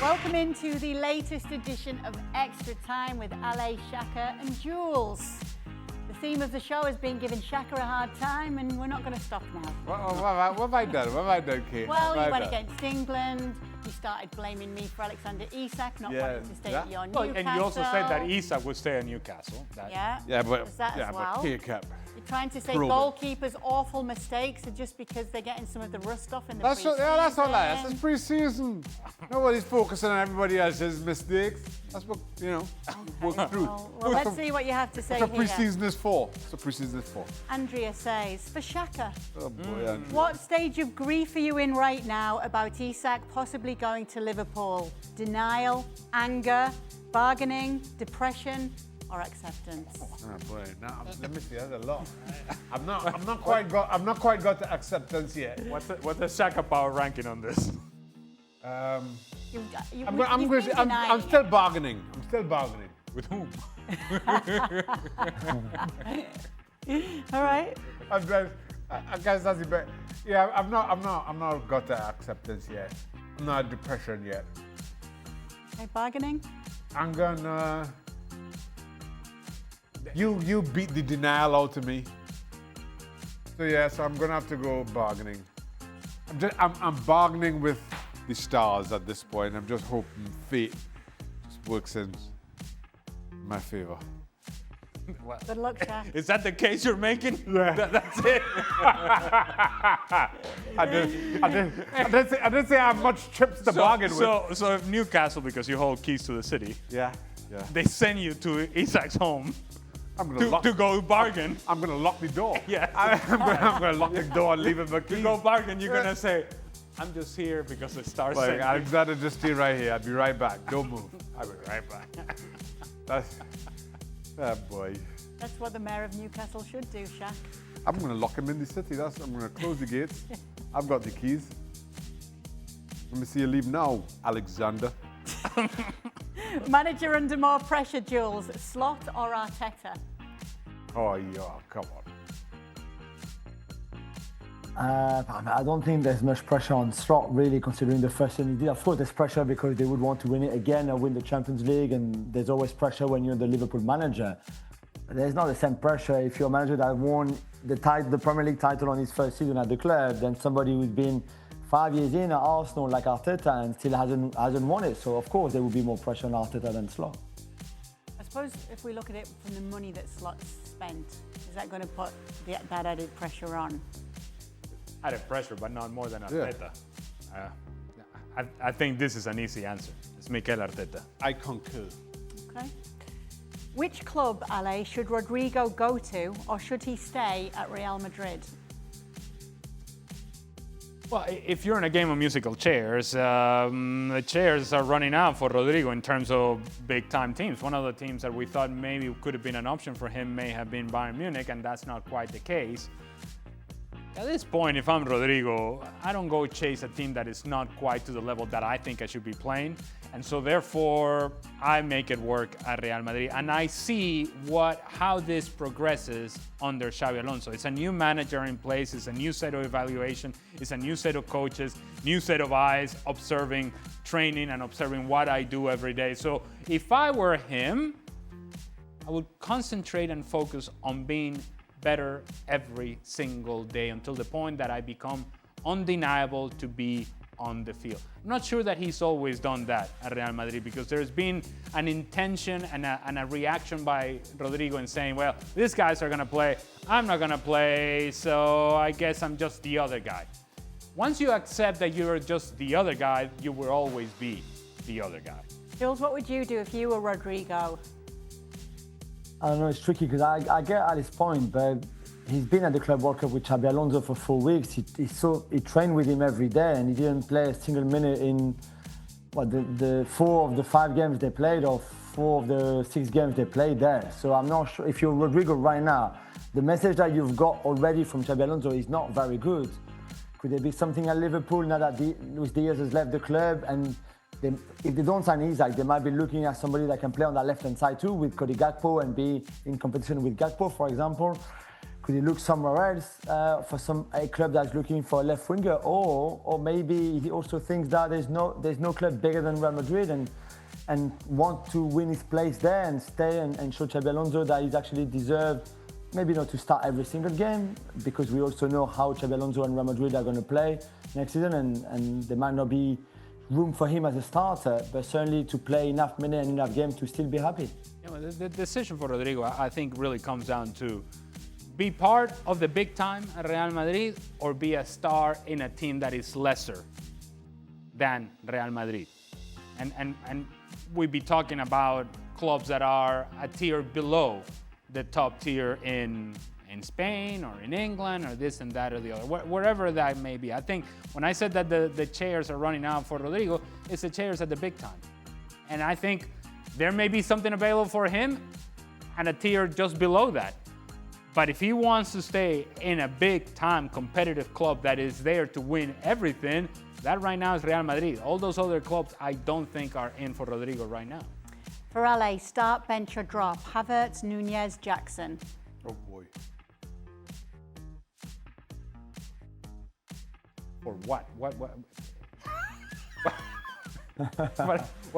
Welcome into the latest edition of Extra Time with Ale, Shaka and Jules. The theme of the show has been giving Shaka a hard time, and we're not going to stop now. What have I done? What have I done, Kate? Well, you went against England. You started blaming me for Alexander Isak not wanting to stay at your Newcastle. And you also said that Isak would stay at Newcastle. But Kate kept. You're trying to say goalkeepers' awful mistakes are just because they're getting some of the rust off in the That's pre-season. that's all that. That's pre-season. Nobody's focusing on everybody else's mistakes. That's what, working through. Well, let's see what you have to say That's what here. pre-season is for. That's what pre-season is for. Andrea says, for Shaka, Oh, boy, what stage of grief are you in right now about Isak possibly going to Liverpool? Denial, anger, bargaining, depression, or acceptance? Oh boy, now let me see. That's a lot. I'm not quite got to acceptance yet. What's the Shaka power ranking on this? I'm I'm still bargaining. I'm still bargaining. With whom? All right. I guess that's the best. Yeah, I'm not got to acceptance yet. I'm not at depression yet. Okay, bargaining. Anger, no. You beat the denial out of me. So I'm gonna have to go bargaining. I'm bargaining with the stars at this point. I'm just hoping fate just works in my favor. Good luck, Shaq. Is that the case you're making? Yeah. That's it. I didn't say I have much chips to bargain with. So if Newcastle, because you hold keys to the city, Yeah. they send you to Isak's home I'm gonna to go bargain. I'm gonna lock the door. Yeah. I'm gonna lock the door and leave him a key. To go bargain, you're gonna say, I'm just here because the stars sent me. I'd rather just stay right here. I'll be right back. Don't move. I'll be right back. Boy. That's what the mayor of Newcastle should do, Shaq. I'm gonna lock him in the city. I'm gonna close the gates. I've got the keys. Let me see you leave now, Alexander. Manager under more pressure, Jules, Slot or Arteta? Oh yeah, come on. I don't think there's much pressure on Slot, really, considering the first thing he did. Of course, there's pressure because they would want to win it again or win the Champions League, and there's always pressure when you're the Liverpool manager. But there's not the same pressure if you're a manager that won the Premier League title on his first season at the club than somebody who's been 5 years in at Arsenal like Arteta and still hasn't won it. So, of course, there will be more pressure on Arteta than Slot. I suppose if we look at it from the money that Slot's spent, is that going to put that added pressure on? Added pressure, but not more than Arteta. I think this is an easy answer. It's Mikel Arteta. I concur. Okay. Which club, Ale, should Rodrygo go to, or should he stay at Real Madrid? Well, if you're in a game of musical chairs, the chairs are running out for Rodrygo in terms of big-time teams. One of the teams that we thought maybe could have been an option for him may have been Bayern Munich, and that's not quite the case. At this point, if I'm Rodrygo, I don't go chase a team that is not quite to the level that I think I should be playing. And so therefore, I make it work at Real Madrid. And I see how this progresses under Xabi Alonso. It's a new manager in place. It's a new set of evaluation. It's a new set of coaches, new set of eyes, observing training and observing what I do every day. So if I were him, I would concentrate and focus on being better every single day until the point that I become undeniable to be on the field. I'm not sure that he's always done that at Real Madrid because there's been an intention and a reaction by Rodrygo in saying, well, these guys are going to play, I'm not going to play, so I guess I'm just the other guy. Once you accept that you're just the other guy, you will always be the other guy. Jules, what would you do if you were Rodrygo? I don't know, it's tricky because I get at his point, but he's been at the Club World Cup with Xabi Alonso for 4 weeks. He trained with him every day and he didn't play a single minute in the 4 of the 5 games they played or 4 of the 6 games they played there. So I'm not sure, if you're Rodrygo right now, the message that you've got already from Xabi Alonso is not very good. Could there be something at Liverpool now that Luis Diaz has left the club and if they don't sign Isak, they might be looking at somebody that can play on that left-hand side too with Cody Gakpo and be in competition with Gakpo, for example. Could he look somewhere else for a club that's looking for a left winger, or maybe he also thinks that there's no club bigger than Real Madrid and want to win his place there and stay and show Xabi Alonso that he's actually deserved, maybe not to start every single game, because we also know how Xabi Alonso and Real Madrid are going to play next season, and there might not be room for him as a starter, but certainly to play enough minutes and enough games to still be happy. Yeah, well, the decision for Rodrygo, I think, really comes down to be part of the big time at Real Madrid or be a star in a team that is lesser than Real Madrid. And we'd be talking about clubs that are a tier below the top tier in Spain or in England or this and that or the other, wherever that may be. I think when I said that the chairs are running out for Rodrygo, it's the chairs at the big time. And I think there may be something available for him and a tier just below that. But if he wants to stay in a big-time competitive club that is there to win everything, that right now is Real Madrid. All those other clubs I don't think are in for Rodrygo right now. For LA, start, bench or drop? Havertz, Nunez, Jackson. Oh boy. For what? What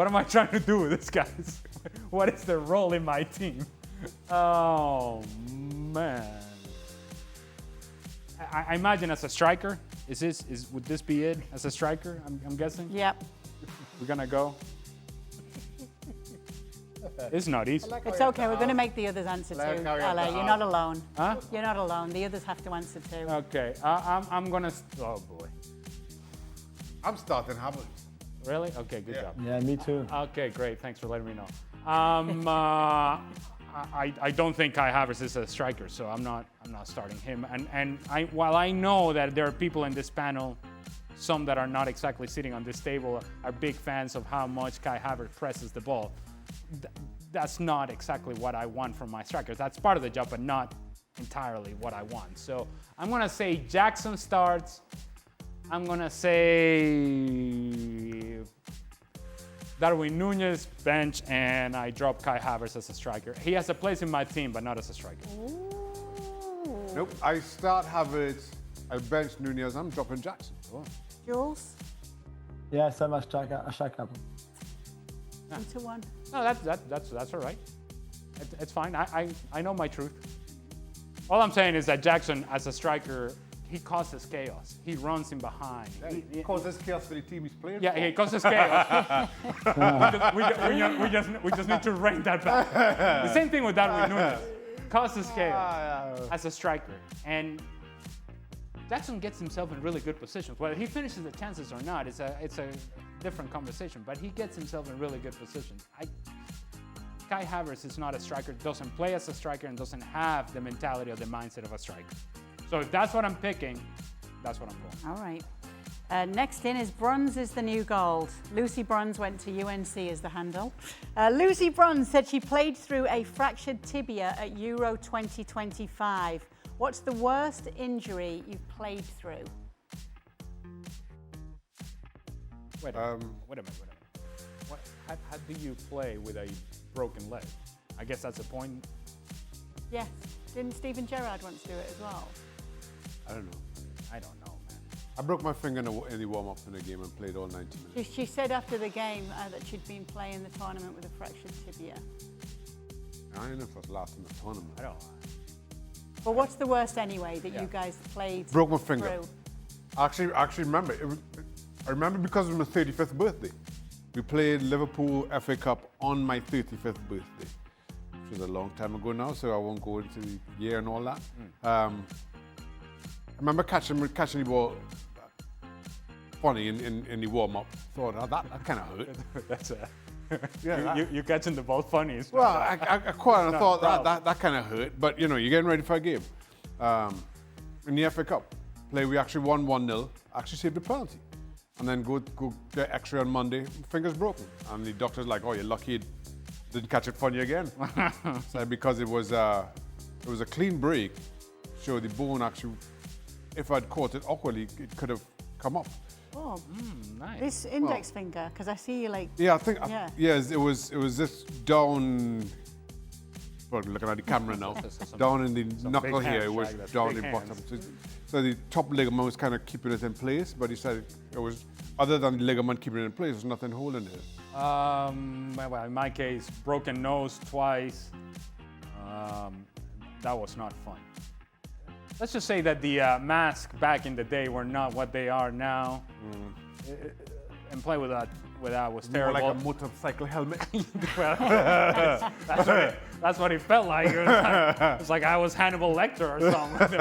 am I trying to do with this, guys? What is their role in my team? Oh, man. I imagine as a striker, would this be it as a striker, I'm guessing? Yep. We're going to go. It's not easy. It's okay, we're going to make the others answer too. LA, you're not alone. Huh? You're not alone. The others have to answer too. Okay, I'm going to... Oh, boy. I'm starting Havertz. Really? Okay, good job. Yeah, me too. Okay, great. Thanks for letting me know. I don't think Kai Havertz is a striker, so I'm not starting him. And while I know that there are people in this panel, some that are not exactly sitting on this table, are big fans of how much Kai Havertz presses the ball, that's not exactly what I want from my strikers. That's part of the job, but not entirely what I want. So I'm going to say Jackson starts. I'm going to say Darwin Nunez, bench, and I drop Kai Havertz as a striker. He has a place in my team, but not as a striker. Ooh. Nope, I start Havertz, I bench Nunez, I'm dropping Jackson. Cool. Jules? Yeah, so much Shaka. 1-1. No, that's all right. It's fine. I know my truth. All I'm saying is that Jackson, as a striker, he causes chaos. He runs in behind. He causes chaos for the team he's playing Yeah, for. he causes chaos. we just need to rein that back. The same thing with Darwin Nunez. Causes chaos as a striker. And Jackson gets himself in really good positions. Whether he finishes the chances or not, it's a different conversation. But he gets himself in really good positions. Kai Havertz is not a striker, doesn't play as a striker, and doesn't have the mentality or the mindset of a striker. So if that's what I'm picking, that's what I'm going. All right. Next in is bronze is the new gold. Lucy Bronze went to UNC as the handle. Lucy Bronze said she played through a fractured tibia at Euro 2025. What's the worst injury you've played through? Wait a minute. How do you play with a broken leg? I guess that's the point. Yes. Didn't Steven Gerrard once do it as well? I don't know. I don't know, man. I broke my finger in the warm-up in the game and played all 90 minutes. She said after the game that she'd been playing the tournament with a fractured tibia. I don't know if I was last in the tournament. I don't know. But what's the worst anyway that you guys played Broke my finger. through? I actually remember. I remember because it was my 35th birthday. We played Liverpool FA Cup on my 35th birthday, which was a long time ago now, so I won't go into the year and all that. I remember catching the ball funny in the warm-up. Thought, oh, that kind of hurt. That's Yeah, you catching the ball funny. Well, I quite and I thought that kind of hurt, but you know, you're getting ready for a game. In the FA Cup play, we actually won 1-0, actually saved a penalty. And then go get X-ray on Monday, fingers broken. And the doctor's like, oh, you're lucky it didn't catch it funny again. So because it was a clean break, so the bone actually, if I'd caught it awkwardly, it could have come up. Oh, Nice. this index finger, because I see you like. Yeah, I think. Yeah. Yes, it was this down Well, looking at the camera now. Down in the knuckle big here, hands, it was Shaq, that's down big the hands. bottom. So the top ligament was kind of keeping it in place, but he said it was, other than the ligament keeping it in place, there's nothing holding it. Well, in my case, broken nose twice. That was not fun. Let's just say that the masks back in the day were not what they are now. And play with that was terrible. More like a motorcycle helmet. Well, that's what it felt like. It was like I was Hannibal Lecter or something.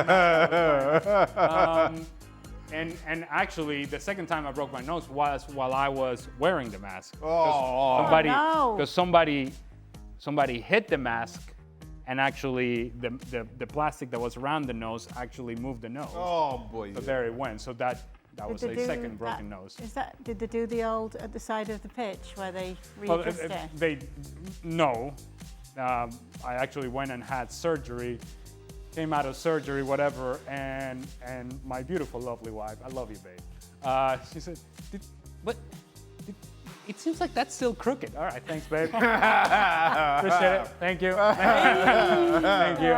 And actually, the second time I broke my nose was while I was wearing the mask. Because somebody hit the mask, and actually the plastic that was around the nose actually moved the nose. Oh boy! So there it went. So that was a second broken nose. Did they do the old at the side of the pitch where they readjust it? No. I actually went and had surgery, came out of surgery, whatever, and my beautiful, lovely wife, I love you, babe. She said, it seems like that's still crooked. All right, thanks, babe. Appreciate it. Thank you. Thank you.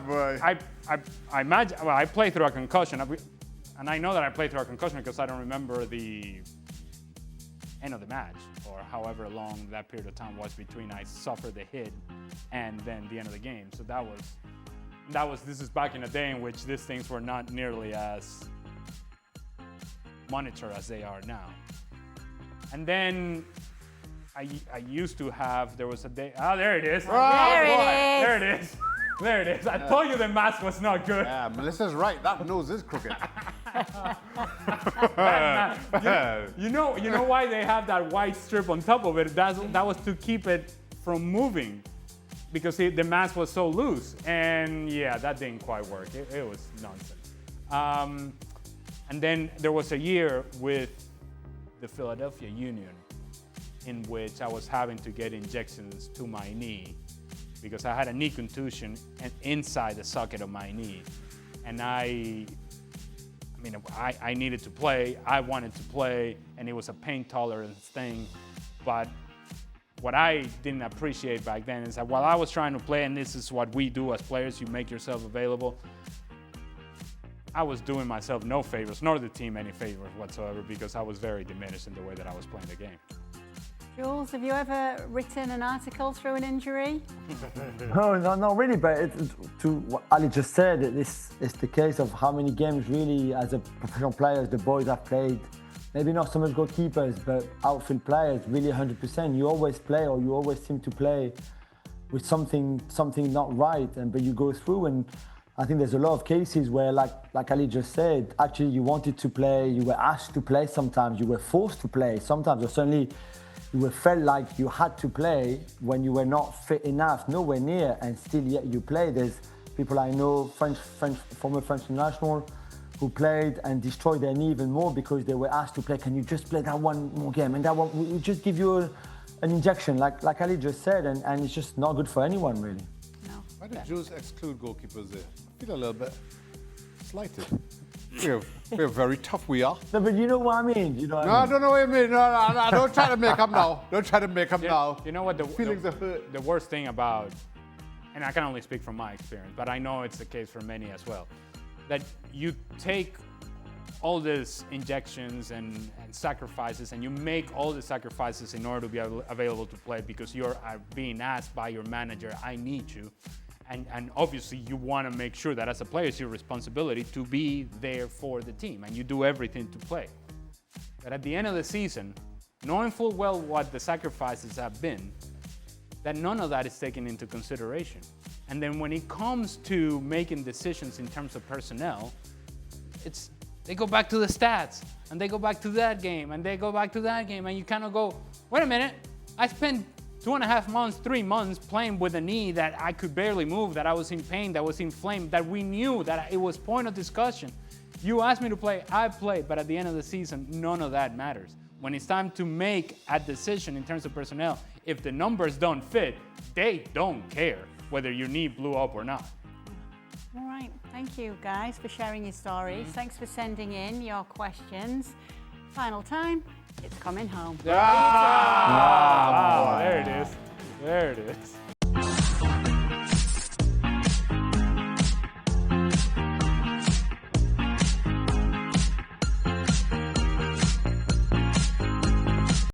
Boy. I imagine. Well, I played through a concussion, and I know that I played through a concussion because I don't remember the end of the match or however long that period of time was between I suffered the hit and then the end of the game. So this is back in a day in which these things were not nearly as monitored as they are now. And then I used to have, there was a day, there it is. There it is. I told you the mask was not good. Yeah, Melissa's right. That nose is crooked. You know why they have that white strip on top of it? That was to keep it from moving, because the mask was so loose. And yeah, that didn't quite work. It was nonsense. And then there was a year with the Philadelphia Union in which I was having to get injections to my knee because I had a knee contusion and inside the socket of my knee. And I needed to play, I wanted to play, and it was a pain tolerance thing. But what I didn't appreciate back then is that while I was trying to play, and this is what we do as players, you make yourself available, I was doing myself no favors, nor the team any favors whatsoever, because I was very diminished in the way that I was playing the game. Jules, have you ever written an article through an injury? No, not really, but to what Ali just said, it's the case of how many games really, as a professional players, the boys have played, maybe not so much goalkeepers, but outfield players, really 100%. You always play, or you always seem to play with something not right, but you go through, and I think there's a lot of cases where, like Ali just said, actually you wanted to play, you were asked to play sometimes, you were forced to play sometimes, or certainly you were felt like you had to play when you were not fit enough, nowhere near, and still yet you play. There's people I know, former French international, who played and destroyed their knee even more because they were asked to play. Can you just play that one more game? And that one, we just give you an injection, like Ali just said, and it's just not good for anyone, really. No. Why did Jules exclude goalkeepers there? I feel a little bit slighted. We're very tough, we are. No, but you know what I mean. You know what I don't know what I mean. No, don't try to make up now. Don't try to make up now. You know what? Feelings are hurt. The worst thing about, and I can only speak from my experience, but I know it's the case for many as well, that you take all these injections and sacrifices, and you make all the sacrifices in order to be available to play because you're being asked by your manager, I need you. And obviously you want to make sure that as a player it's your responsibility to be there for the team, and you do everything to play. But at the end of the season, knowing full well what the sacrifices have been, that none of that is taken into consideration. And then when it comes to making decisions in terms of personnel, they go back to the stats, and they go back to that game, and they go back to that game, and you kind of go, wait a minute, I spent 2.5 months, 3 months playing with a knee that I could barely move, that I was in pain, that was inflamed, that we knew that it was point of discussion. You asked me to play, I played, but at the end of the season, none of that matters. When it's time to make a decision in terms of personnel, if the numbers don't fit, they don't care whether your knee blew up or not. All right, thank you guys for sharing your stories. Thanks for sending in your questions. Final time, it's coming home. There it is. There it is.